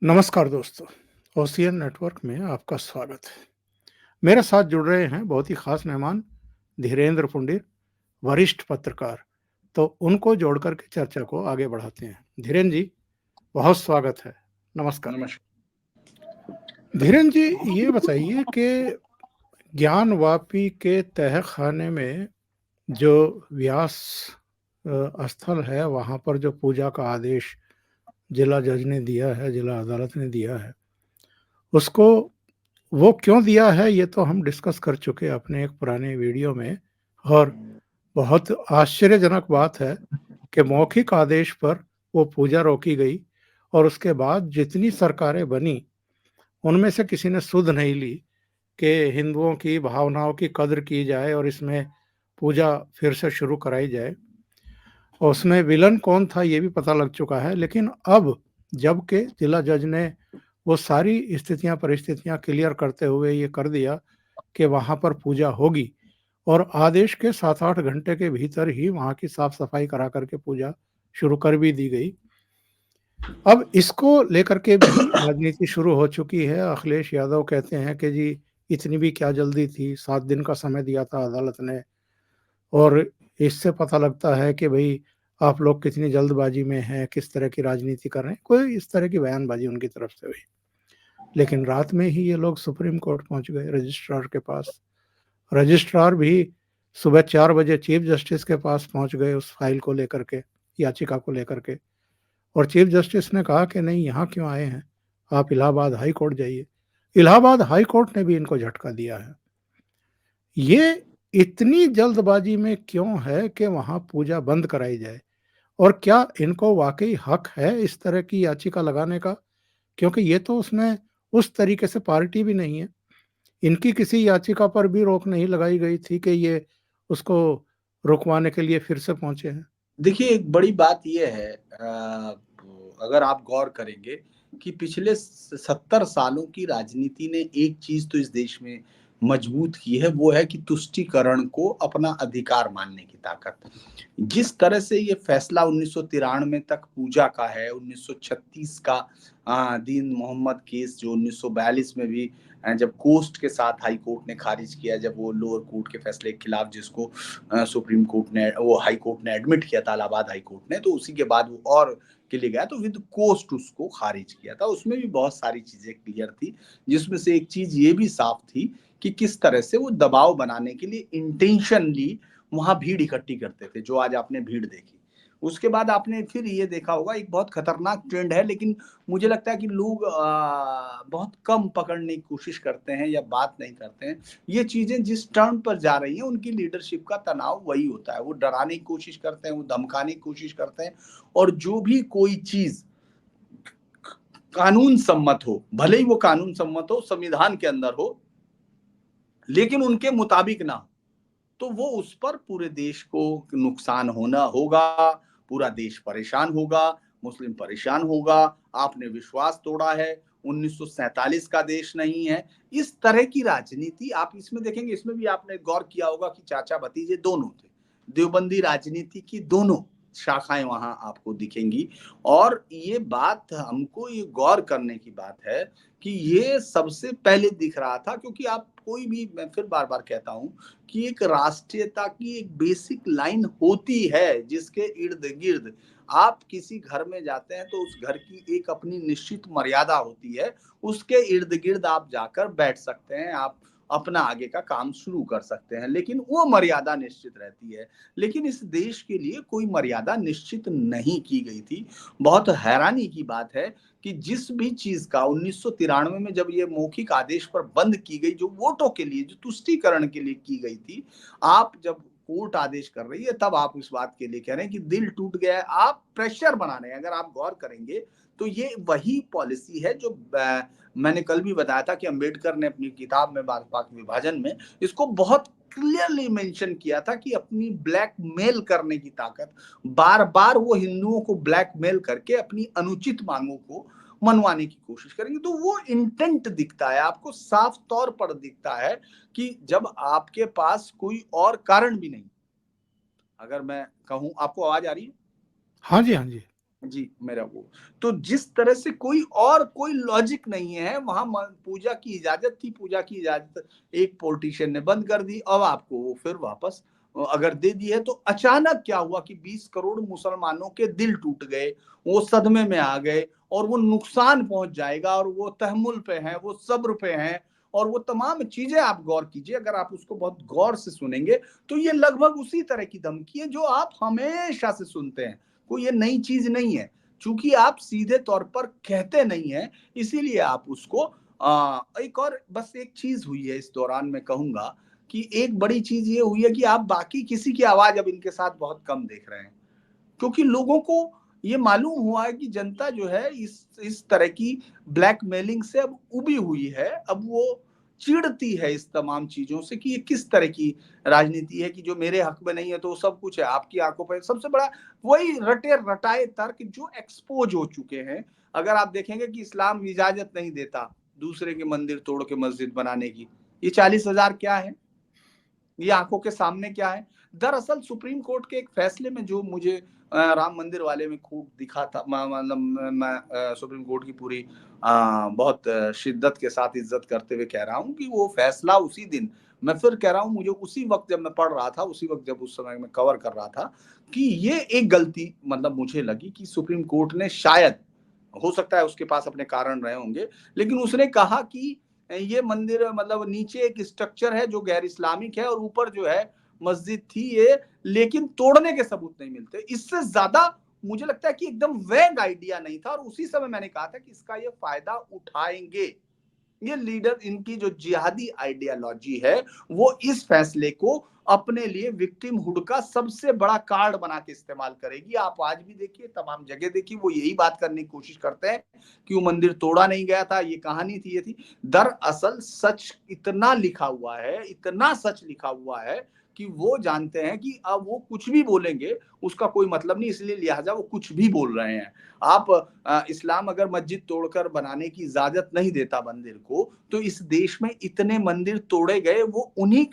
नमस्कार दोस्तों, ocean network में आपका स्वागत है। मेरे साथ जुड़ रहे हैं बहुत ही खास मेहमान धीरेन्द्र पुंडिर, वरिष्ठ पत्रकार। तो उनको जोड़ कर के चर्चा को आगे बढ़ाते हैं। धीरेन्द्र जी, बहुत स्वागत है। नमस्कार। नमस्कार। धीरेन्द्र जी, ये बताइए कि ज्ञानवापी के तहखाने में जो व्यास स्थल है, वहाँ पर जो पूजा का आदेश जिला जज ने दिया है, जिला अदालत ने दिया है, उसको वो क्यों दिया है ये तो हम डिस्कस कर चुके हैं अपने एक पुराने वीडियो में। और बहुत आश्चर्यजनक बात है कि मौखिक आदेश पर वो पूजा रोकी गई और उसके बाद जितनी सरकारें बनी उनमें से किसी ने सुध नहीं ली कि हिंदुओं की भावनाओं की कद्र की जाए और इसमें पूजा फिर से शुरू कराई जाए। और उसमें विलन कौन था ये भी पता लग चुका है। लेकिन अब जबकि जिला जज ने वो सारी स्थितियां परिस्थितियां क्लियर करते हुए ये कर दिया कि वहां पर पूजा होगी और आदेश के 7-8 घंटे के भीतर ही वहां की साफ सफाई करा करके पूजा शुरू कर भी दी गई। अब इसको लेकर के भी राजनीति शुरू हो चुकी है। अखिलेश यादव कहते हैं कि जी इतनी भी क्या जल्दी थी, 7 दिन का समय दिया था अदालत ने और इससे पता लगता है कि भाई आप लोग कितनी जल्दबाजी में हैं, किस तरह की राजनीति कर रहे हैं। कोई इस तरह की बयानबाजी उनकी तरफ से हुई। लेकिन रात में ही ये लोग सुप्रीम कोर्ट पहुंच गए, रजिस्ट्रार के पास। रजिस्ट्रार भी सुबह 4 बजे चीफ जस्टिस के पास पहुंच गए उस फाइल को लेकर के, याचिका को लेकर के। और चीफ जस्टिस ने कहा कि नहीं, यहाँ क्यों आए हैं, आप इलाहाबाद हाई कोर्ट जाइए। इलाहाबाद हाई कोर्ट ने भी इनको झटका दिया है। ये इतनी जल्दबाजी में क्यों है कि वहां पूजा बंद कराई जाए? और क्या इनको वाकई हक है इस तरह की याचिका लगाने का? क्योंकि ये तो उसमें उस तरीके से पार्टी भी नहीं है। इनकी किसी याचिका पर भी रोक नहीं लगाई गई थी कि ये उसको रुकवाने के लिए फिर से पहुंचे हैं। देखिए, एक बड़ी बात ये है, अगर आप गौर करेंगे कि पिछले 70 सालों की राजनीति ने एक चीज़ तो इस देश में मजबूत की है, वो है कि तुष्टीकरण को अपना अधिकार मानने की ताकत। जिस तरह से ये फैसला 1993 तक पूजा का है, 1936 का दीन मोहम्मद केस जो 1942 में भी जब कोर्ट के साथ हाई कोर्ट ने खारिज किया, जब वो लोअर कोर्ट के फैसले के खिलाफ जिसको सुप्रीम कोर्ट ने, वो हाई कोर्ट ने एडमिट किया था, इलाहाबाद हाई कोर्ट ने, तो उसी के बाद वो और के लिए गया तो विद कोस्ट उसको खारिज किया था। उसमें भी बहुत सारी चीजें क्लियर थी, जिसमें से एक चीज ये भी साफ थी कि किस तरह से वो दबाव बनाने के लिए इंटेंशनली वहां भीड़ इकट्ठी करते थे, जो आज आपने भीड़ देखी। उसके बाद आपने फिर ये देखा होगा, एक बहुत खतरनाक ट्रेंड है, लेकिन मुझे लगता है कि लोग बहुत कम पकड़ने की कोशिश करते हैं या बात नहीं करते हैं। ये चीजें जिस टर्न पर जा रही हैं, उनकी लीडरशिप का तनाव वही होता है। वो डराने की कोशिश करते हैं, वो धमकाने की कोशिश करते हैं, और जो भी कोई चीज कानून सम्मत हो, भले ही वो कानून सम्मत हो, संविधान के अंदर हो, लेकिन उनके मुताबिक ना हो, तो वो उस पर पूरे देश को नुकसान होना होगा, पूरा देश परेशान होगा, मुस्लिम परेशान होगा, आपने विश्वास तोड़ा है, 1947 का देश नहीं है। इस तरह की राजनीति आप इसमें देखेंगे। इसमें भी आपने गौर किया होगा कि चाचा भतीजे दोनों थे। देवबंदी राजनीति की दोनों शाखाएं वहां आपको दिखेंगी। और ये बात हमको ये गौर करने की बात है कि ये सबसे पहले दिख रहा था, क्योंकि आप कोई भी, मैं फिर बार बार कहता हूं कि एक राष्ट्रीयता की एक बेसिक लाइन होती है, जिसके इर्द गिर्द आप किसी घर में जाते हैं तो उस घर की एक अपनी निश्चित मर्यादा होती है। उसके इर्द गिर्द आप जाकर बैठ सकते हैं, आप अपना आगे का काम शुरू कर सकते हैं, लेकिन वो मर्यादा निश्चित रहती है। लेकिन इस देश के लिए कोई मर्यादा निश्चित नहीं की गई थी। बहुत हैरानी की बात है कि जिस भी चीज का 1993 में जब ये मौखिक आदेश पर बंद की गई, जो वोटों के लिए, जो तुष्टीकरण के लिए की गई थी, आप जब कोर्ट आदेश कर रही है तब आप इस बात के लिए कह रहे हैं कि दिल टूट गया है, आप प्रेशर बना रहे हैं। अगर आप गौर करेंगे तो ये वही पॉलिसी है जो मैंने कल भी बताया था कि अंबेडकर ने अपनी किताब में पाक विभाजन में इसको बहुत क्लियरली मेंशन किया था कि अपनी ब्लैकमेल करने की ताकत, बार बार वो हिंदुओं को ब्लैकमेल करके अपनी अनुचित मांगों को मनवाने की कोशिश करेंगे। तो वो इंटेंट दिखता है आपको, साफ तौर पर दिखता है कि जब आपके पास कोई और कारण भी नहीं। अगर मैं कहूं, आपको आवाज आ रही है? हाँ जी, हाँ जी। जी, मेरा वो तो जिस तरह से कोई लॉजिक नहीं है, वहाँ म पूजा की इजाज़त थी, पूजा की इजाज़त एक पॉलिटिशियन ने बंद कर दी, अब आपको वो फिर वापस अगर दे दी है तो अचानक क्या हुआ कि 20 करोड़ मुसलमानों के दिल टूट गए, वो सदमे में आ गए और वो नुकसान पहुँच जाएगा और वो तहम्मुल पे हैं, वो सब्र पे हैं और वो तमाम चीज़ें आप गौर कीजिए, अगर आप उसको बहुत गौर से सुनेंगे, तो ये लगभग उसी तरह की धमकी है जो आप हमेशा से सुनते हैं। कोई ये नई चीज नहीं है। चूंकि आप सीधे तौर पर कहते नहीं है, इसीलिए आप उसको एक और बस एक चीज हुई है इस दौरान, मैं कहूंगा कि एक बड़ी चीज ये हुई है कि आप बाकी किसी की आवाज अब इनके साथ बहुत कम देख रहे हैं, क्योंकि लोगों को ये मालूम हुआ है कि जनता जो है इस तरह की ब्लैकमेलिंग से अब उबी हुई है। अब वो चिढ़ती है इस तमाम चीजों से कि ये किस तरह की राजनीति है कि जो मेरे हक में नहीं है तो सब कुछ है आपकी आंखों पर। सबसे बड़ा वही रटे रटाए तर्क जो एक्सपोज हो चुके हैं। अगर आप देखेंगे कि इस्लाम इजाजत नहीं देता दूसरे के मंदिर तोड़ के मस्जिद बनाने की, ये 40,000 क्या है, ये आंखों के सामने क्या है। दरअसल सुप्रीम कोर्ट के एक फैसले में जो मुझे राम मंदिर वाले में खूब दिखा था, मतलब मैं सुप्रीम कोर्ट की पूरी बहुत शिद्दत के साथ इज्जत करते हुए कह रहा हूँ कि वो फैसला उसी दिन, मैं फिर कह रहा हूँ, मुझे उसी वक्त जब मैं पढ़ रहा था, उसी वक्त जब उस समय मैं कवर कर रहा था कि ये एक गलती मतलब मुझे लगी कि सुप्रीम कोर्ट ने शायद, हो सकता है उसके पास अपने कारण रहे होंगे, लेकिन उसने कहा कि ये मंदिर मतलब नीचे एक स्ट्रक्चर है जो गैर इस्लामिक है और ऊपर जो है मस्जिद थी ये, लेकिन तोड़ने के सबूत नहीं मिलते। इससे ज्यादा मुझे लगता है कि एकदम वैग आइडिया नहीं था और उसी समय मैंने कहा था कि इसका ये फायदा उठाएंगे ये लीडर, इनकी जो जिहादी आइडियोलॉजी है वो इस फैसले को अपने लिए विक्टिमहुड का सबसे बड़ा कार्ड बना के इस्तेमाल करेगी। आप आज भी देखिए, तमाम जगह देखिए, वो यही बात करने की कोशिश करते हैं कि वो मंदिर तोड़ा नहीं गया था, ये कहानी थी, ये थी। दरअसल सच इतना लिखा हुआ है, इतना सच लिखा हुआ है कि वो जानते हैं कि अब वो कुछ भी बोलेंगे उसका कोई मतलब नहीं, इसलिए लिहाजा वो कुछ भी बोल रहे हैं। आप इस्लाम अगर मस्जिद तोड़कर बनाने की इजाजत नहीं देता मंदिर को, तो इस देश में इतने मंदिर तोड़े गए वो उन्हीं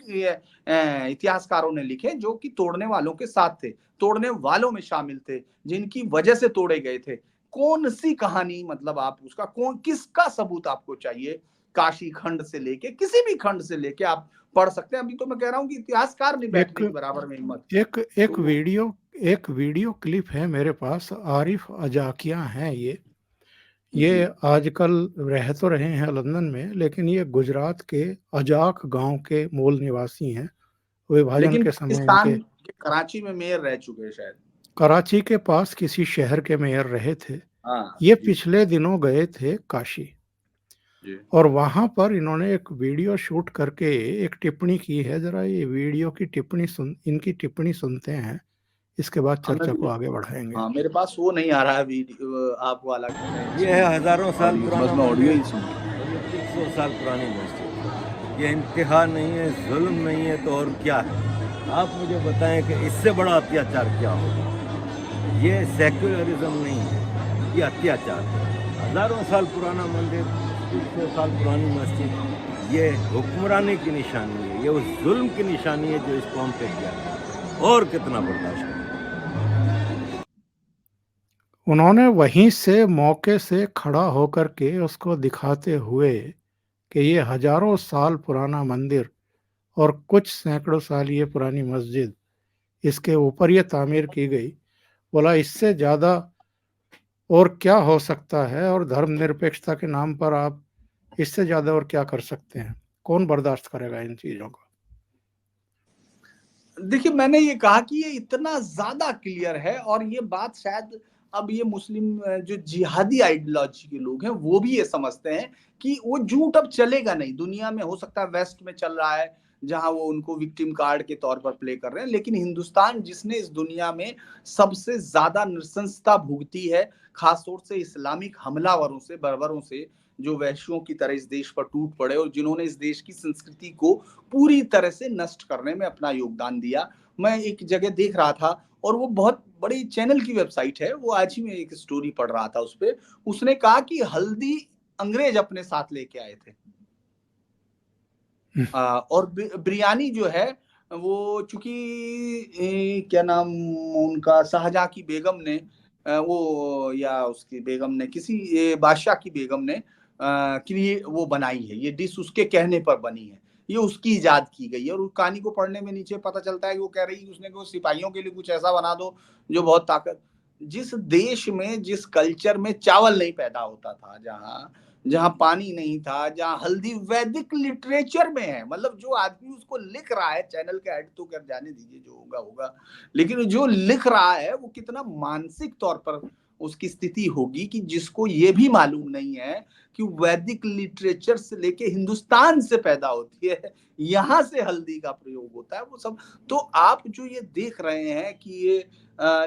इतिहासकारों ने लिखे जो कि तोड़ने वालों के साथ थे, तोड़ने वालों में शामिल थे, जिनकी वजह से तोड़े गए थे। कौन सी कहानी, मतलब आप उसका कौन किसका सबूत आपको चाहिए? काशी खंड से लेके किसी भी खंड से लेके आप पढ़ सकते हैं। अभी तो मैं कह रहा हूं कि इतिहासकार नहीं एक बैठने की बराबर में हिम्मत। एक एक तो वीडियो एक वीडियो क्लिप है मेरे पास, आरिफ अजाकिया हैं ये जी, आजकल रह तो रहे हैं लंदन में, लेकिन ये गुजरात के अजाक गांव के मूल निवासी हैं। विभाजन लेकिन के समय इनके पाकिस्तान के कराची में मेयर रह चुके हैं शायद। कराची के पास किसी शहर के मेयर रहे थे। हाँ ये जी। पिछले दिनों गए थे काशी जी, और वहां पर इन्होंने एक वीडियो शूट करके एक टिप्पणी की है। जरा ये वीडियो की टिप्पणी इनकी टिप्पणी सुनते हैं, इसके बाद हमें चर्चा भी, को आगे बढ़ाएंगे। हाँ मेरे पास वो नहीं आ रहा है वीडियो आप वाला ये है हज़ारों साल ऑडियो, बस पुराना मैं ऑडियो मंदिर ही सुन रहा और ये 300 साल पुरानी मस्जिद। ये इंतहा नहीं है, जुल्म नहीं है तो और क्या है? आप मुझे बताएं कि इससे बड़ा अत्याचार क्या होगा? ये सेक्युलरिज्म नहीं है, ये अत्याचार है। हज़ारों साल पुराना मंदिर, 300 साल पुरानी मस्जिद, ये हुक्मरानी की निशानी है, ये उस जुल्म की निशानी है जो इस कौम पे किया गया। और कितना बर्दाश्त करें? उन्होंने वहीं से मौके से खड़ा होकर के उसको दिखाते हुए कि ये हजारों साल पुराना मंदिर और कुछ सैकड़ों साल ये पुरानी मस्जिद, इसके ऊपर ये तामीर की गई। बोला इससे ज़्यादा और क्या हो सकता है, और धर्मनिरपेक्षता के नाम पर आप इससे ज़्यादा और क्या कर सकते हैं? कौन बर्दाश्त करेगा इन चीज़ों को? देखिए, मैंने ये कहा कि ये इतना ज्यादा क्लियर है और ये बात शायद अब ये मुस्लिम जो जिहादी आइडियोलॉजी के लोग हैं वो भी ये समझते हैं कि वो झूठ अब चलेगा नहीं दुनिया में। हो सकता है वेस्ट में चल रहा है जहां वो उनको विक्टिम कार्ड के तौर पर प्ले कर रहे हैं, लेकिन हिंदुस्तान जिसने इस दुनिया में सबसे ज्यादा नृशंसता भुगती है, खासतौर से इस्लामिक हमलावरों से, बर्बरों से, जो वैश्यों की तरह इस देश पर टूट पड़े और जिन्होंने इस देश की संस्कृति को पूरी तरह से नष्ट करने में अपना योगदान दिया। मैं एक जगह देख रहा था और वो बहुत बड़ी चैनल की वेबसाइट है, वो आज ही मैं एक स्टोरी पढ़ रहा था उस पे। उसने कहा कि हल्दी अंग्रेज अपने साथ लेके आए थे। और बिरयानी जो है वो चूंकि क्या नाम उनका, शाहजहां की बेगम ने वो या उसकी बेगम ने, किसी बादशाह की बेगम ने के लिए वो बनाई है, ये डिश उसके कहने पर बनी है, ये उसकी इजाद की गई है। और उस कहानी को पढ़ने में नीचे पता चलता है कि वो कह रही है उसने कि वो सिपाहियों के लिए कुछ ऐसा बना दो जो बहुत ताकत। जिस देश में, जिस कल्चर में चावल नहीं पैदा होता था, जहाँ जहाँ पानी नहीं था, जहाँ हल्दी वैदिक लिटरेचर में है, मतलब जो आदमी उसको लिख रहा है, चैनल के हेड तो कर जाने दीजिए, जो होगा होगा, लेकिन जो लिख रहा है वो कितना मानसिक तौर पर उसकी स्थिति होगी कि जिसको ये भी मालूम नहीं है कि वैदिक लिटरेचर से लेके हिंदुस्तान से पैदा होती है, यहाँ से हल्दी का प्रयोग होता है, वो सब। तो आप जो ये देख रहे हैं कि ये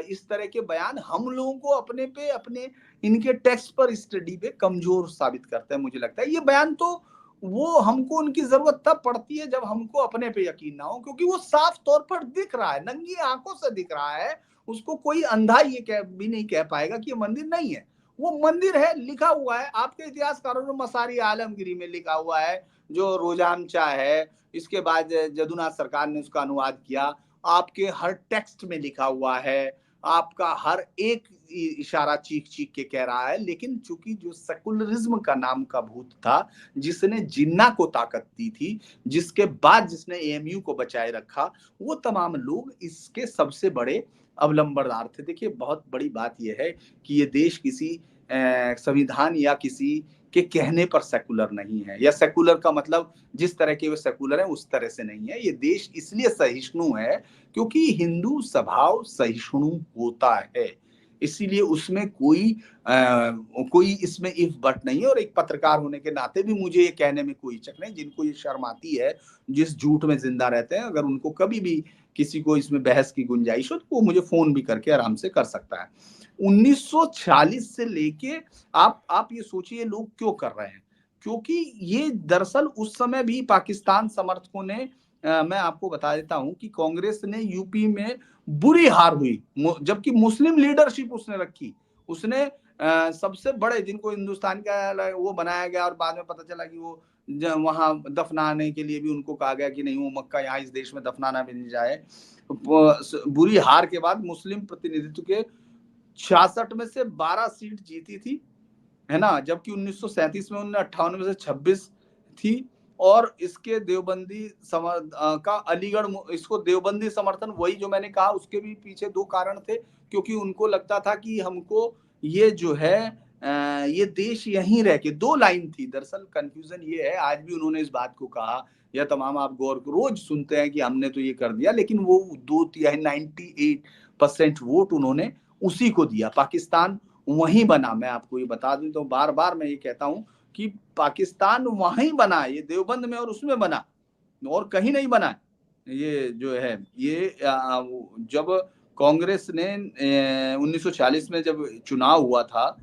इस तरह के बयान हम लोगों को अपने पे, अपने इनके टेक्स्ट पर, स्टडी पे कमजोर साबित करते हैं। मुझे लगता है ये बयान तो वो हमको उनकी जरूरत तब पड़ती है जब हमको अपने पे यकीन ना हो, क्योंकि वो साफ तौर पर दिख रहा है, नंगी आंखों से दिख रहा है। उसको कोई अंधा ये कह भी नहीं कह पाएगा कि ये मंदिर नहीं है, वो मंदिर है, लिखा हुआ है। आपके इतिहासकारों ने मसारी आलमगिरी में लिखा हुआ है, जो रोजामचा है, इसके बाद जदुनाथ सरकार ने उसका अनुवाद किया, आपके हर टेक्स्ट में लिखा हुआ है, आपका हर एक इशारा चीख चीख के कह रहा है। लेकिन चूंकि जो सेकुलरिज्म का नाम का भूत था, जिसने जिन्ना को ताकत दी थी, जिसके बाद जिसने एएमयू को बचाए रखा, वो तमाम लोग इसके सबसे बड़े अवलंबनदार थे। देखिए, बहुत बड़ी बात यह है कि ये देश किसी संविधान या किसी के कहने पर सेकुलर नहीं है, या सेकुलर का मतलब जिस तरह के वे सेकुलर है उस तरह से नहीं है। ये देश इसलिए सहिष्णु है क्योंकि हिंदू स्वभाव सहिष्णु होता है, इसीलिए उसमें कोई इसमें इफ बट नहीं है। और एक पत्रकार होने के नाते भी मुझे ये कहने में कोई हिचक नहीं, जिनको ये शर्म आती है, जिस झूठ में जिंदा रहते हैं, अगर उनको कभी भी किसी को इसमें बहस की गुंजाइश हो तो वो मुझे फोन भी करके आराम से कर सकता है। 1940 से लेके आप ये सोचिए लोग क्यों कर रहे हैं, क्योंकि ये दरअसल उस समय भी पाकिस्तान समर्थकों ने, मैं आपको बता देता हूं कि कांग्रेस ने यूपी में बुरी हार हुई, जबकि मुस्लिम लीडरशिप उसने रखी। उसने सबसे बड़े जिनको हिंदुस्तान का वो बनाया गया, और बाद में पता चला कि वो वहां दफनाने के लिए भी उनको कहा गया कि नहीं, वो मक्का यहाँ इस देश में दफनाना भी नहीं जाए। बुरी हार के बाद मुस्लिम प्रतिनिधित्व के 66 में से 12 सीट जीती थी, है ना, जबकि 1937 में उन्होंने 58 में से 26 थी। और इसके देवबंदी का अलीगढ़, इसको देवबंदी समर्थन, वही जो मैंने कहा, उसके भी पीछे दो कारण थे, क्योंकि उनको लगता था कि हमको ये जो है ये देश यहीं रह के, दो लाइन थी दरअसल। कंफ्यूजन ये है, आज भी उन्होंने इस बात को कहा, या तमाम आप गौर रोज सुनते हैं कि हमने तो ये कर दिया, लेकिन वो 98% वोट उन्होंने उसी को दिया, पाकिस्तान वहीं बना। मैं आपको ये बता दूं तो बार बार मैं ये कहता हूं कि पाकिस्तान वहीं बना, ये देवबंद में और उसमें बना, और कहीं नहीं बना। ये जो है, ये जब कांग्रेस ने 1940 में जब चुनाव हुआ था,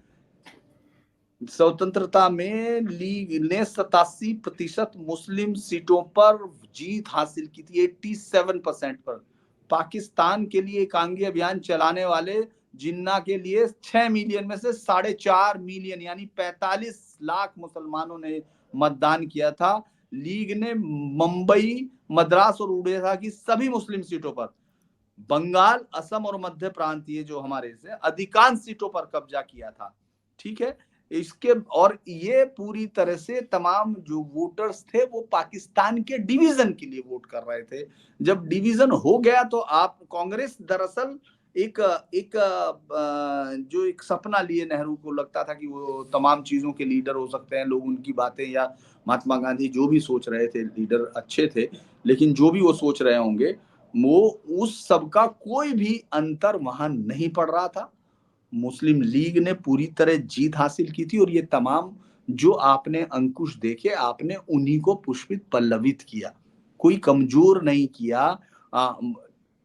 स्वतंत्रता में लीग ने 87% मुस्लिम सीटों पर जीत हासिल की थी, 87% पर। पाकिस्तान के लिए एकांगी अभियान चलाने वाले जिन्ना के लिए 6 मिलियन में से 4.5 मिलियन यानी 45 लाख मुसलमानों ने मतदान किया था। लीग ने मुंबई, मद्रास और उड़ीसा की सभी मुस्लिम सीटों पर, बंगाल, असम और मध्य प्रांतीय जो हमारे से अधिकांश सीटों पर कब्जा किया था। ठीक है, इसके और ये पूरी तरह से तमाम जो वोटर्स थे वो पाकिस्तान के डिवीजन के लिए वोट कर रहे थे। जब डिवीजन हो गया तो आप कांग्रेस दरअसल एक जो एक सपना लिए नेहरू को लगता था कि वो तमाम चीजों के लीडर हो सकते हैं, लोग उनकी बातें, या महात्मा गांधी जो भी सोच रहे थे, लीडर अच्छे थे, लेकिन जो भी वो सोच रहे होंगे, वो उस सब का कोई भी अंतर वहां नहीं पड़ रहा था। मुस्लिम लीग ने पूरी तरह जीत हासिल की थी, और ये तमाम जो आपने अंकुश देखे, आपने उन्हीं को पुष्पित पल्लवित किया, कोई कमजोर नहीं किया।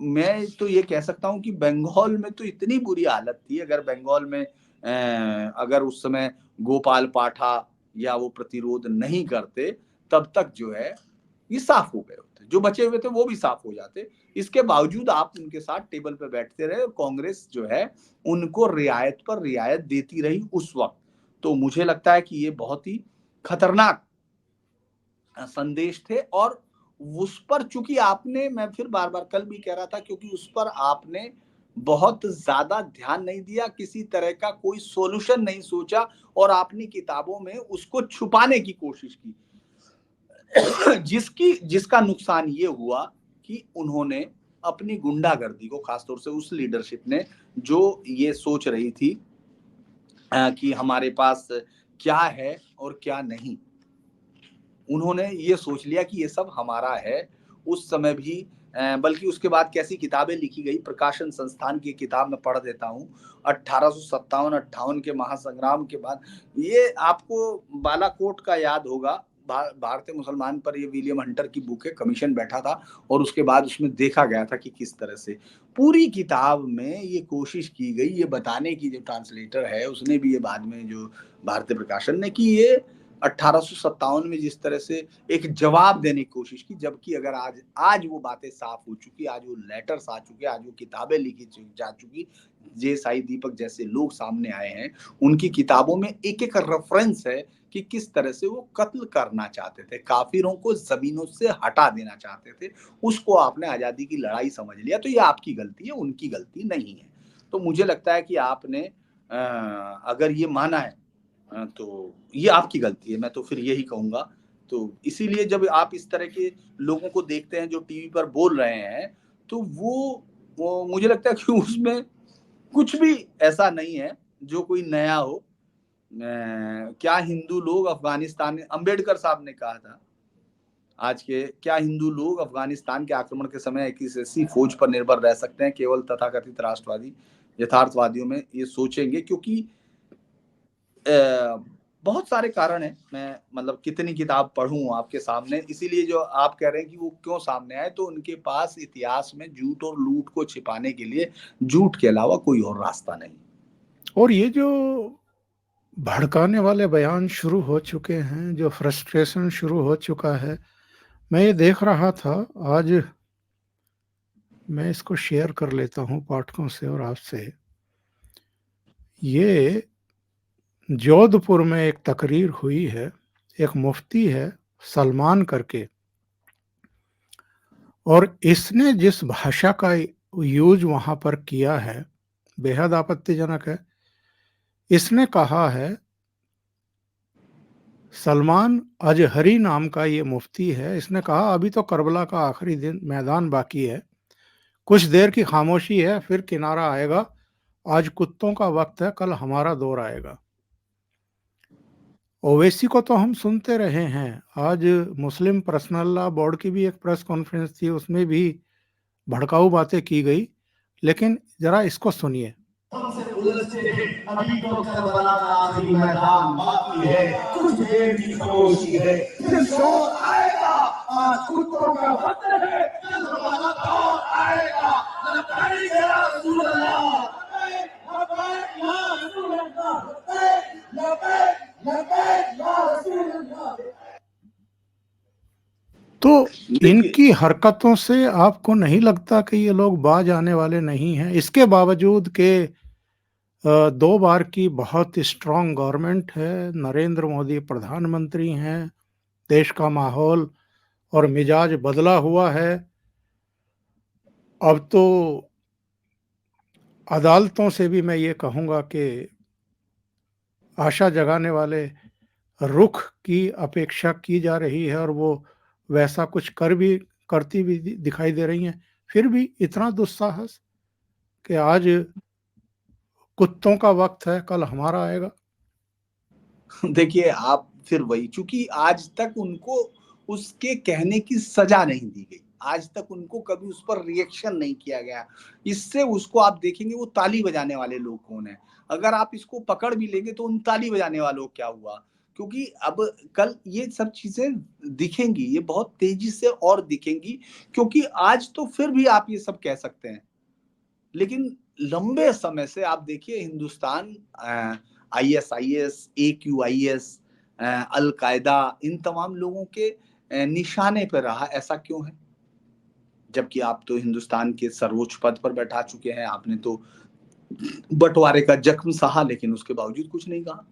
मैं तो ये कह सकता हूं कि बंगाल में तो इतनी बुरी हालत थी, अगर बंगाल में अगर उस समय गोपाल पाठा या वो प्रतिरोध नहीं करते, तब तक जो है ये साफ हो गए होते, जो बचे हुए थे वो भी साफ हो जाते। इसके बावजूद आप उनके साथ टेबल पे बैठते रहे, और कांग्रेस जो है उनको रियायत पर रियायत देती रही उस वक्त। तो मुझे लगता है कि ये बहुत ही खतरनाक संदेश थे। और उस पर चूंकि आपने, मैं फिर बार बार कल भी कह रहा था, क्योंकि उस पर आपने बहुत ज्यादा ध्यान नहीं दिया, किसी तरह का कोई सॉल्यूशन नहीं सोचा और आपने किताबों में उसको छुपाने की कोशिश की। जिसका नुकसान ये हुआ कि उन्होंने अपनी गुंडागर्दी को, खासतौर से उस लीडरशिप ने जो ये सोच रही थी कि हमारे पास क्या है और क्या नहीं, उन्होंने ये सोच लिया कि ये सब हमारा है। उस समय भी बल्कि उसके बाद कैसी किताबें लिखी गई, प्रकाशन संस्थान की किताब मैं पढ़ देता हूँ, 1857-58 के महासंग्राम के बाद, ये आपको बालाकोट का याद होगा, भारतीय मुसलमान पर ये विलियम हंटर की बुक है, कमीशन बैठा था और उसके बाद उसमें देखा गया था कि किस तरह से पूरी किताब में ये कोशिश की गई ये बताने की, जो ट्रांसलेटर है उसने भी ये बाद में, जो भारतीय प्रकाशन ने, कि ये 1857 में जिस तरह से एक जवाब देने की कोशिश की, जबकि अगर आज वो बातें साफ हो चुकी, आज वो लेटर्स आ चुके, आज वो किताबें लिखी जा चुकी, जे साई दीपक जैसे लोग सामने आए हैं, उनकी किताबों में एक एक रेफरेंस है कि किस तरह से वो कत्ल करना चाहते थे, काफिरों को जमीनों से हटा देना चाहते थे। उसको आपने आजादी की लड़ाई समझ लिया, तो ये आपकी गलती है, उनकी गलती नहीं है। तो मुझे लगता है कि आपने अगर ये माना है तो ये आपकी गलती है, मैं तो फिर यही कहूंगा। तो इसीलिए जब आप इस तरह के लोगों को देखते हैं जो टीवी पर बोल रहे हैं, तो वो मुझे लगता है कि उसमें कुछ भी ऐसा नहीं है जो कोई नया हो। क्या हिंदू लोग अफगानिस्तान में, अंबेडकर साहब ने कहा था, आज के क्या हिंदू लोग अफगानिस्तान के आक्रमण के समय एक ऐसी फौज पर निर्भर रह सकते हैं? केवल तथाकथित राष्ट्रवादी यथार्थवादियों में ये सोचेंगे, क्योंकि बहुत सारे कारण हैं। मैं मतलब कितनी किताब पढ़ूं आपके सामने, इसीलिए जो आप कह रहे हैं कि वो क्यों सामने आए, तो उनके पास इतिहास में झूठ और लूट को छिपाने के लिए झूठ के अलावा कोई और रास्ता नहीं। और ये जो भड़काने वाले बयान शुरू हो चुके हैं, जो फ्रस्ट्रेशन शुरू हो चुका है, मैं ये देख रहा था आज, मैं इसको शेयर कर लेता हूँ पाठकों से और आपसे। ये जोधपुर में एक तकरीर हुई है, एक मुफ्ती है सलमान करके, और इसने जिस भाषा का यूज वहां पर किया है बेहद आपत्तिजनक है। इसने कहा है, सलमान अजहरी नाम का ये मुफ्ती है, इसने कहा अभी तो करबला का आखिरी दिन मैदान बाकी है, कुछ देर की खामोशी है फिर किनारा आएगा, आज कुत्तों का वक्त है कल हमारा दौर आएगा। ओवैसी को तो हम सुनते रहे हैं, आज मुस्लिम पर्सनल लॉ बोर्ड की भी एक प्रेस कॉन्फ्रेंस थी, उसमें भी भड़काऊ बातें की गई, लेकिन जरा इसको सुनिए। अभी तो करबला का आखिरी मैदान बाकी है, कुछ देर की खामोशी है फिर दौर आएगा, आज कुत्तों का वक्त है कल हमारा दौर आएगा। लब्बैक या रसूल अल्लाह, लब्बैक या रसूल अल्लाह, लब्बैक लब्बैक या रसूल अल्लाह। तो इनकी हरकतों से आपको नहीं लगता कि ये लोग बाज आने वाले नहीं हैं? इसके बावजूद के 2 बार की बहुत स्ट्रांग गवर्नमेंट है, नरेंद्र मोदी प्रधानमंत्री हैं, देश का माहौल और मिजाज बदला हुआ है। अब तो अदालतों से भी मैं ये कहूँगा कि आशा जगाने वाले रुख की अपेक्षा की जा रही है और वो वैसा कुछ करती भी दिखाई दे रही हैं। फिर भी इतना दुस्साहस कि आज कुत्तों का वक्त है कल हमारा आएगा। देखिए, आप फिर वही, चूंकि आज तक उनको उसके कहने की सजा नहीं दी गई, आज तक उनको कभी उस पर रिएक्शन नहीं किया गया। इससे उसको आप देखेंगे वो ताली बजाने वाले लोग कौन है, अगर आप इसको पकड़ भी लेंगे तो उन ताली बजाने वालों को क्या हुआ, क्योंकि अब कल ये सब चीजें दिखेंगी, ये बहुत तेजी से और दिखेंगी, क्योंकि आज तो फिर भी आप ये सब कह सकते हैं, लेकिन लंबे समय से आप देखिए हिंदुस्तान ISIS, AQIS, अल कायदा, इन तमाम लोगों के निशाने पर रहा। ऐसा क्यों है? जबकि आप तो हिंदुस्तान के सर्वोच्च पद पर बैठा चुके हैं, आपने तो बंटवारे का जख्म सहा, लेकिन उसके बावजूद कुछ नहीं कहा,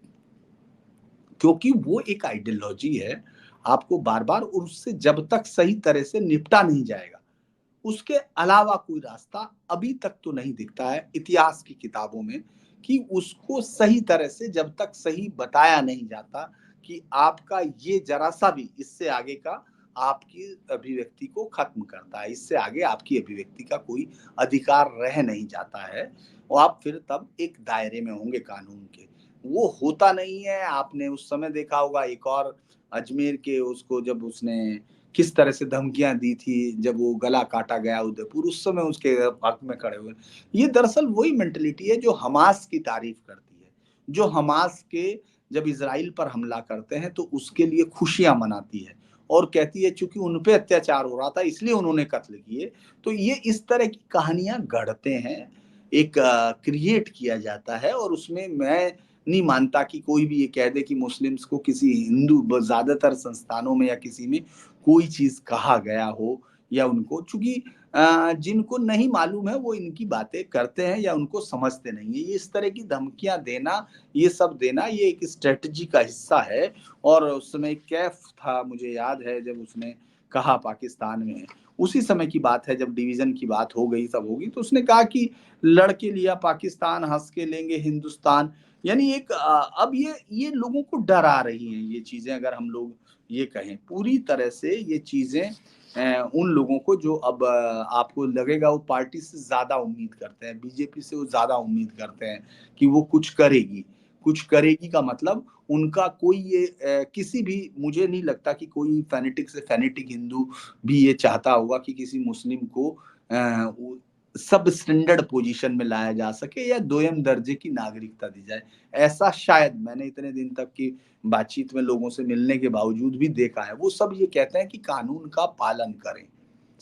क्योंकि वो एक आइडियोलॉजी है, आपको बार बार उससे जब तक सही तरह से निपटा नहीं जाएगा, उसके अलावा कोई रास्ता अभी तक तो नहीं दिखता है इतिहास की किताबों में, कि उसको सही तरह से जब तक सही बताया नहीं जाता कि आपका ये जरा सा भी इससे आगे का आपकी अभिव्यक्ति को खत्म करता है, इससे आगे आपकी अभिव्यक्ति का कोई अधिकार रह नहीं जाता है, और आप फिर तब एक दायरे में होंगे कानून के। वो होता नहीं है। आपने उस समय देखा होगा एक और अजमेर के उसको जब उसने किस तरह से धमकियां दी थी, जब वो गला काटा गया उदयपुर, उस समय उसके हक में खड़े हुए। ये दरअसल वही मेंटलिटी है जो हमास की तारीफ करती है, जो हमास के जब इजराइल पर हमला करते हैं तो उसके लिए खुशियां मनाती है और कहती है चूंकि उन पे अत्याचार हो रहा था इसलिए उन्होंने कत्ल किए। तो ये इस तरह की कहानियां गढ़ते हैं, एक क्रिएट किया जाता है, और उसमें मैं नहीं मानता कि कोई भी ये कह दे कि मुस्लिम्स को किसी हिंदू ज्यादातर संस्थानों में या किसी में कोई चीज कहा गया हो, या उनको चूंकि जिनको नहीं मालूम है वो इनकी बातें करते हैं या उनको समझते नहीं है। ये इस तरह की धमकियां देना, ये सब देना, ये एक स्ट्रेटजी का हिस्सा है। और उस समय कैफ था, मुझे याद है जब उसने कहा पाकिस्तान में, उसी समय की बात है जब डिवीजन की बात हो गई सब होगी, तो उसने कहा कि लड़के लिया पाकिस्तान, हंस के लेंगे हिंदुस्तान। यानी एक अब ये लोगों को डरा रही हैं ये चीजें। अगर हम लोग ये कहें पूरी तरह से ये चीजें उन लोगों को जो अब आपको लगेगा वो पार्टी से ज्यादा उम्मीद करते हैं, बीजेपी से वो ज्यादा उम्मीद करते हैं कि वो कुछ करेगी। कुछ करेगी का मतलब उनका कोई ये किसी भी, मुझे नहीं लगता कि कोई फैनेटिक से फैनेटिक हिंदू भी ये चाहता होगा कि किसी मुस्लिम को सब स्टैंडर्ड पोजीशन में लाया जा सके या दोयम दर्जे की नागरिकता दी जाए। ऐसा शायद मैंने इतने दिन तक की बातचीत में लोगों से मिलने के बावजूद भी देखा है। वो सब ये कहते हैं कि कानून का पालन करें,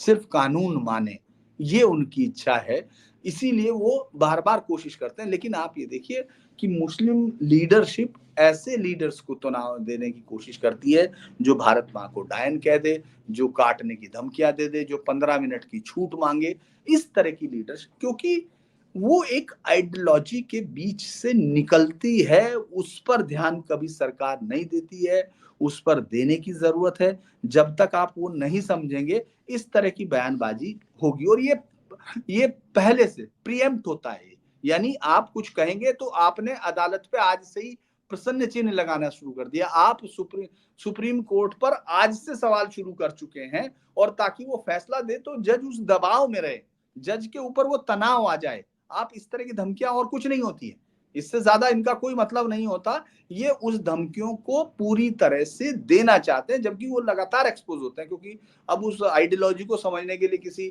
सिर्फ कानून माने, ये उनकी इच्छा है। इसीलिए वो बार बार कोशिश करते हैं। लेकिन आप ये देखिए कि मुस्लिम लीडरशिप ऐसे लीडर्स को तनाव देने की कोशिश करती है जो भारत माँ को डायन कह दे, जो काटने की धमकियां दे दे, जो 15 मिनट की छूट मांगे, इस तरह की लीडरशिप, क्योंकि वो एक आइडियोलॉजी के बीच से निकलती है। उस पर ध्यान कभी सरकार नहीं देती है, उस पर देने की जरूरत है। जब तक आप वो नहीं समझेंगे इस तरह की बयानबाजी होगी, और ये पहले से प्रीएम्प्ट होता है। यानी आप कुछ कहेंगे तो आपने अदालत पे आज से ही प्रसन्न चिन्ह लगाना शुरू कर दिया। आप सुप्रीम कोर्ट पर आज से सवाल शुरू कर चुके हैं, और ताकि वो फैसला दे तो जज उस दबाव में रहे, जज के ऊपर वो तनाव आ जाए। आप इस तरह की धमकियां, और कुछ नहीं होती है, इससे ज्यादा इनका कोई मतलब नहीं होता। ये उस धमकियों को पूरी तरह से देना चाहते हैं, जबकि वो लगातार एक्सपोज होते हैं, क्योंकि अब उस आइडियोलॉजी को समझने के लिए किसी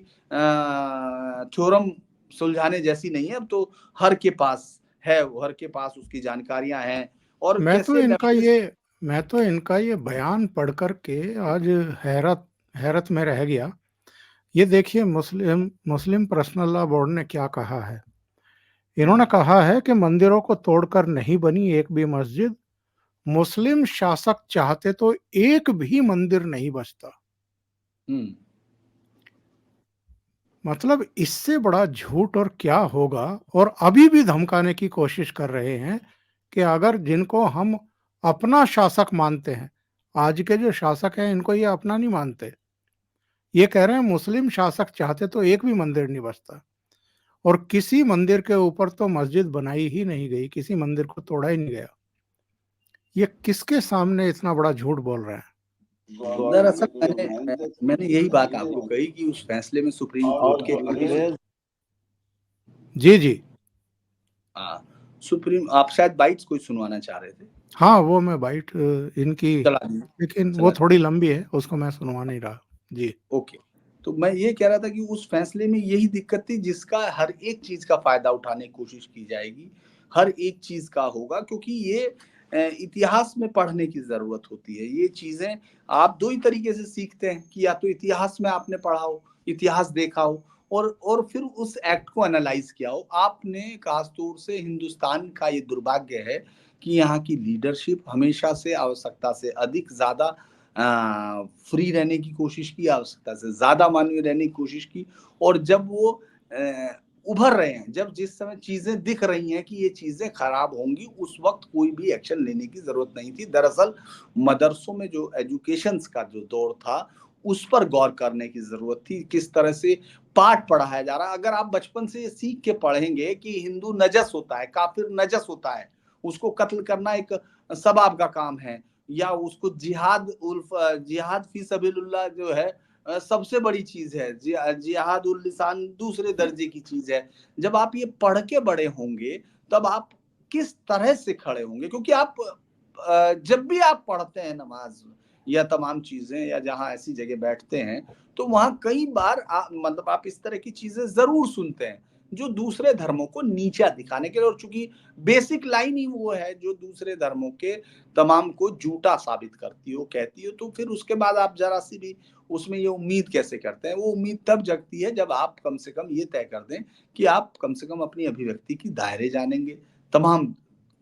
थ्योरम सुलझाने जैसी नहीं है। अब तो हर के पास है, हर के पास उसकी जानकारियां हैं। और मैं तो इनका ये बयान पढ़ कर के आज हैरत में रह गया। ये देखिए मुस्लिम पर्सनल लॉ बोर्ड ने क्या कहा है। इन्होंने कहा है कि मंदिरों को तोड़कर नहीं बनी एक भी मस्जिद, मुस्लिम शासक चाहते तो एक भी मंदिर नहीं बचता। मतलब इससे बड़ा झूठ और क्या होगा। और अभी भी धमकाने की कोशिश कर रहे हैं कि अगर जिनको हम अपना शासक मानते हैं, आज के जो शासक हैं इनको ये अपना नहीं मानते, ये कह रहे हैं मुस्लिम शासक चाहते तो एक भी मंदिर नहीं बचता। और किसी मंदिर के ऊपर तो मस्जिद बनाई ही नहीं गई, किसी मंदिर को तोड़ा ही नहीं गया। ये किसके सामने इतना बड़ा झूठ बोल रहे हैं? दरअसल मैंने यही बात आपको कही कि उस फैसले में सुप्रीम कोर्ट के जी सुप्रीम, आप शायद बाइट्स कोई सुनवाना चाह रहे थे। हाँ, वो मैं बाइट इनकी लेकिन वो थोड़ी लंबी है, उसको मैं सुनवा नहीं रहा। जी ओके, तो मैं ये कह रहा था कि उस फैसले में यही दिक्कत थी, जिसका हर एक चीज का फायदा उठाने की कोशिश की जाएगी, हर एक चीज का होगा, क्योंकि ये इतिहास में पढ़ने की जरूरत होती है। ये चीजें आप दो ही तरीके से सीखते हैं, कि या तो इतिहास में आपने पढ़ा हो, इतिहास देखा हो, और फिर उस एक्ट को एनालाइज किया हो। आपने खासतौर से हिंदुस्तान का ये दुर्भाग्य है कि यहाँ की लीडरशिप हमेशा से आवश्यकता से अधिक ज्यादा फ्री रहने की कोशिश की, आवश्यकता से ज्यादा मानवीय रहने की कोशिश की। और जब वो उभर रहे हैं, जब जिस समय चीजें दिख रही हैं कि ये चीजें खराब होंगी, उस वक्त कोई भी एक्शन लेने की जरूरत नहीं थी। दरअसल मदरसों में जो एजुकेशन का जो दौर था, उस पर गौर करने की जरूरत थी। किस तरह से पाठ पढ़ाया जा रहा है। अगर आप बचपन से ये सीख के पढ़ेंगे कि हिंदू नजस होता है, काफिर नजस होता है, उसको कत्ल करना एक सबाब का काम है, या उसको जिहाद फी सबीलुल्लाह जो है सबसे बड़ी चीज है, जिहाद उल लिसान दूसरे दर्जे की चीज है। जब आप ये पढ़ के बड़े होंगे तब आप किस तरह से खड़े होंगे, क्योंकि आप जब भी आप पढ़ते हैं नमाज या तमाम चीजें, या जहां ऐसी जगह बैठते हैं, तो वहां कई बार मतलब आप इस तरह की चीजें जरूर सुनते हैं जो दूसरे धर्मों को नीचा दिखाने के लिए, और चूंकि बेसिक लाइन ही वो है जो दूसरे धर्मों के तमाम को झूठा साबित करती हो, कहती हो, तो फिर उसके बाद आप जरा सी भी उसमें ये उम्मीद कैसे करते हैं। वो उम्मीद तब जगती है जब आप कम से कम ये तय कर दें कि आप कम से कम अपनी अभिव्यक्ति की दायरे जानेंगे। तमाम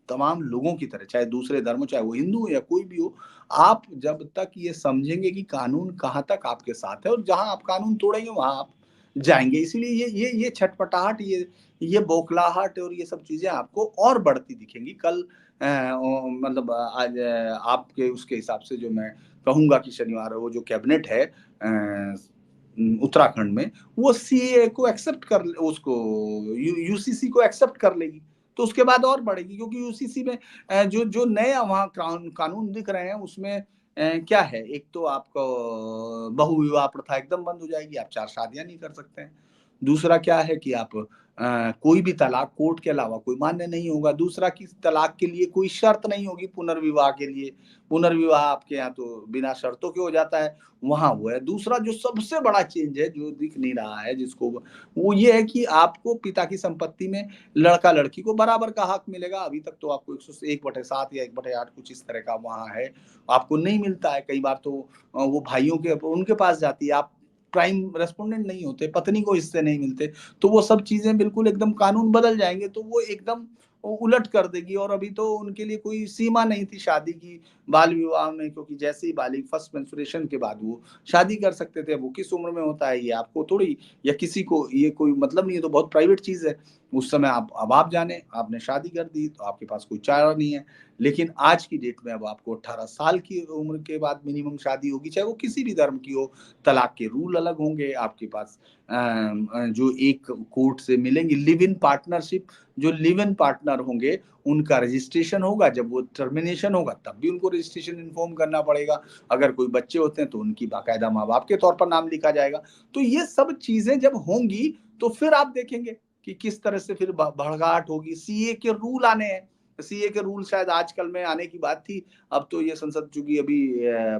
तमाम लोगों की तरह, चाहे दूसरे धर्म, चाहे वो हिंदू हो या कोई भी हो, आप जब तक ये समझेंगे कि कानून कहाँ तक आपके साथ है और जहां आप कानून तोड़ेंगे वहां आप जाएंगे। इसीलिए ये छटपटाहट, ये बौखलाहट और ये सब चीजें आपको और बढ़ती दिखेंगी। कल मतलब आज आपके उसके हिसाब से जो मैं कहूंगा कि शनिवार वो जो कैबिनेट है उत्तराखंड में, वो सीए को एक्सेप्ट कर, उसको यूसीसी को एक्सेप्ट कर लेगी, तो उसके बाद और बढ़ेगी। क्योंकि यूसीसी में जो जो नया वहाँ कानून दिख रहे हैं उसमें क्या है, एक तो आपको बहुविवाह प्रथा एकदम बंद हो जाएगी, आप 4 शादियां नहीं कर सकते हैं। दूसरा क्या है कि आप कोई भी तलाक कोर्ट के अलावा कोई मान्य नहीं होगा। दूसरा कि तलाक के लिए कोई शर्त नहीं होगी पुनर्विवाह के लिए। पुनर्विवाह आपके यहाँ तो बिना शर्तों के हो जाता है, वहां वो है। दूसरा जो सबसे बड़ा चेंज है जो दिख नहीं रहा है जिसको, वो ये है कि आपको पिता की संपत्ति में लड़का लड़की को बराबर का हक मिलेगा। अभी तक तो आपको 1/7 या 1/8 कुछ इस तरह का वहां है, आपको नहीं मिलता है। कई बार तो वो भाइयों के उनके पास जाती है, आप प्राइम रेस्पोंडेंट नहीं होते, पत्नी को हिस्से नहीं मिलते। तो वो सब चीजें बिल्कुल एकदम कानून बदल जाएंगे, तो वो एकदम उलट कर देगी। और अभी तो उनके लिए कोई सीमा नहीं थी शादी की बाल विवाह में, क्योंकि जैसे ही बालिग फर्स्ट मेंस्ट्रुएशन के बाद वो शादी कर सकते थे। वो किस उम्र में होता है ये आपको थोड़ी, या किसी को ये कोई मतलब नहीं है, तो बहुत प्राइवेट चीज है। उस समय आप जाने, आपने शादी कर दी तो आपके पास कोई चारा नहीं है। लेकिन आज की डेट में अब आपको 18 साल की उम्र के बाद मिनिमम शादी होगी, चाहे वो किसी भी धर्म की हो। तलाक के रूल अलग होंगे आपके पास, जो एक कोर्ट से मिलेंगे लिव इन पार्टनरशिप, जो लिव इन पार्टनर होंगे उनका रजिस्ट्रेशन होगा। जब वो टर्मिनेशन होगा तब भी उनको रजिस्ट्रेशन इन्फॉर्म करना पड़ेगा। अगर कोई बच्चे होते हैं तो उनकी बाकायदा माँ बाप के तौर पर नाम लिखा जाएगा। तो ये सब चीजें जब होंगी तो फिर आप देखेंगे कि किस तरह से फिर भड़काहट होगी। सीए के रूल आने हैं, सीए के रूल शायद आजकल में आने की बात थी, अब तो ये संसद चूंकि अभी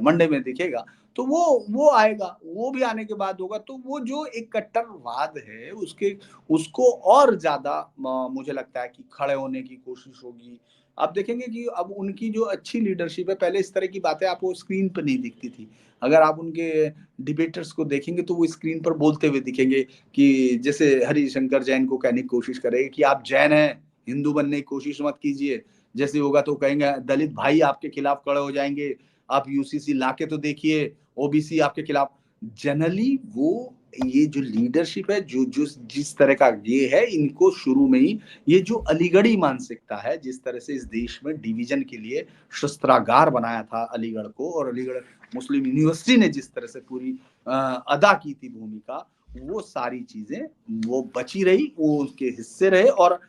मंडे में दिखेगा, तो वो आएगा। वो भी आने के बाद होगा, तो वो जो एक कट्टरवाद है उसको और ज्यादा मुझे लगता है कि खड़े होने की कोशिश होगी। आप देखेंगे कि अब उनकी जो अच्छी लीडरशिप है, पहले इस तरह की बातें आपको स्क्रीन पर नहीं दिखती थी। अगर आप उनके डिबेटर्स को देखेंगे तो वो स्क्रीन पर बोलते हुए दिखेंगे कि जैसे हरिशंकर जैन को कहने की कोशिश करेंगे कि आप जैन हैं, हिंदू बनने की कोशिश मत कीजिए। जैसे होगा तो कहेंगे दलित भाई आपके खिलाफ खड़े हो जाएंगे, आप यूसीसी लाके तो देखिए, ओबीसी आपके खिलाफ। जनरली वो ये जो लीडरशिप है, जो जो जिस तरह का ये है, इनको शुरू में ही ये जो अलीगढ़ी मानसिकता है, जिस तरह से इस देश में डिवीजन के लिए शस्त्रागार बनाया था अलीगढ़ को, और अलीगढ़ मुस्लिम यूनिवर्सिटी ने जिस तरह से पूरी अदा की थी भूमिका, वो सारी चीजें वो बची रही, वो उसके हिस्से रहे। और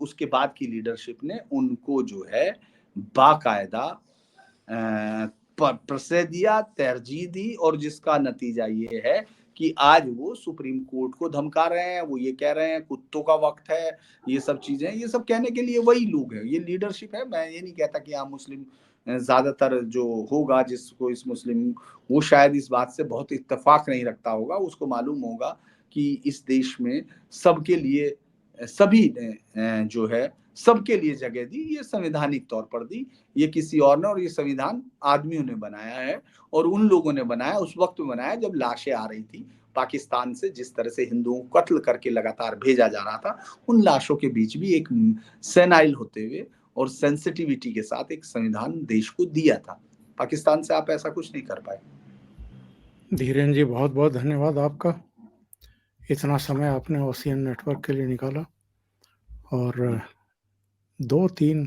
उसके बाद की लीडरशिप ने उनको जो है बाकायदा प्रसिद्धियां तरजीह दी, और जिसका नतीजा ये है कि आज वो सुप्रीम कोर्ट को धमका रहे हैं। वो ये कह रहे हैं कुत्तों का वक्त है, ये सब चीजें, ये सब कहने के लिए वही लोग हैं, ये लीडरशिप है। मैं ये नहीं कहता कि यहाँ मुस्लिम ज्यादातर जो होगा, जिसको इस मुस्लिम, वो शायद इस बात से बहुत इत्तेफाक नहीं रखता होगा। उसको मालूम होगा कि इस देश में सबके लिए, सभी ने जो है सबके लिए जगह दी, ये संवैधानिक तौर पर दी, ये किसी और ने, और ये संविधान आदमियों ने बनाया है। और उन लोगों ने बनाया, उस वक्त में बनाया जब लाशें आ रही थी पाकिस्तान से, जिस तरह से हिंदुओं को कत्ल करके लगातार भेजा जा रहा था, उन लाशों के बीच भी एक सेनाइल होते हुए और सेंसिटिविटी के साथ एक संविधान देश को दिया था। पाकिस्तान से आप ऐसा कुछ नहीं कर पाए। धीरेन जी, बहुत बहुत धन्यवाद आपका। इतना समय आपने ओशियन नेटवर्क के लिए निकाला और 2-3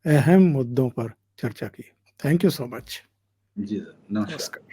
अहम मुद्दों पर चर्चा की। Thank you so much. जी सर, नमस्कार।